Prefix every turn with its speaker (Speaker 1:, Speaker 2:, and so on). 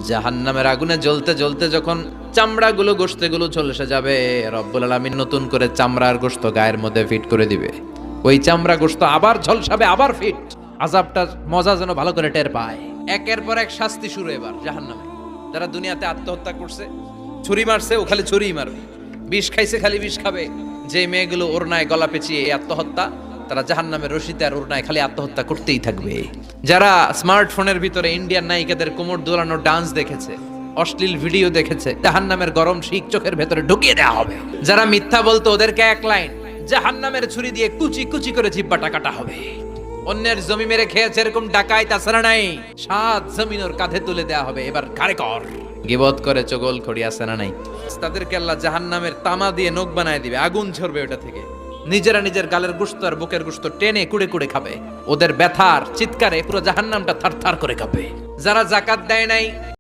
Speaker 1: জাহান্নামের আগুনে জ্বলতে জ্বলতে যখন চামড়াগুলো গোশতগুলো ঝলসে যাবে, রব্বুল আলামিন নতুন করে চামড়ার গোশত গায়ের মধ্যে ফিট করে দিবে। ওই চামড়া গোশত আবার ঝলসাবে, আবার ফিট। আযাবটার মজা যেন ভালো করে টের পায়। একের পর এক শাস্তি শুরু এবার জাহান্নামে। যারা দুনিয়াতে আত্মহত্যা করছে, ছুরি মারছে, ও খালি ছুরিই মারবে। বিষ খাইছে, খালি বিষ খাবে। যে মেয়েগুলো ওড়নায় গলা পেঁচিয়ে এই আত্মহত্যা, তারা জাহান্নামের রশিতে আর ওড়নায় খালি আত্মহত্যা করতেই থাকবে। যারা স্মার্টফোনের ভিতরে ইন্ডিয়ান নায়িকাদের কোমর দোলানো ডান্স দেখেছে, অশ্লীল ভিডিও দেখেছে, জাহান্নামের গরম শিক চোখের ভেতরে ঢুকিয়ে দেওয়া হবে। যারা মিথ্যা বলতো, ওদেরকে এক লাইন জাহান্নামের ছুরি দিয়ে কুচি কুচি করে জিহ্বাটা কাটা হবে। অন্যের জমি মেরে খেয়েছে এরকম ডাকাই তাছাড়া নাই, 7 জমিন ওর কাঁধে তুলে দেওয়া হবে। এবার ঘাড়ে কর। গিবত করে চগল খড়ি আছে না নাই? তাদেরকে আল্লাহ জাহান্নামের তামা দিয়ে নখ বানায় দিবে, আগুন ঝরবে ওটা থেকে। নিজেরা নিজের গালের গোশত আর বুকের গোশত টেনে কুড়ে কুড়ে খাবে। ওদের ব্যথার চিৎকারে পুরো জাহান্নামটা থারথার করে কাঁপবে। যারা যাকাত দেয় নাই,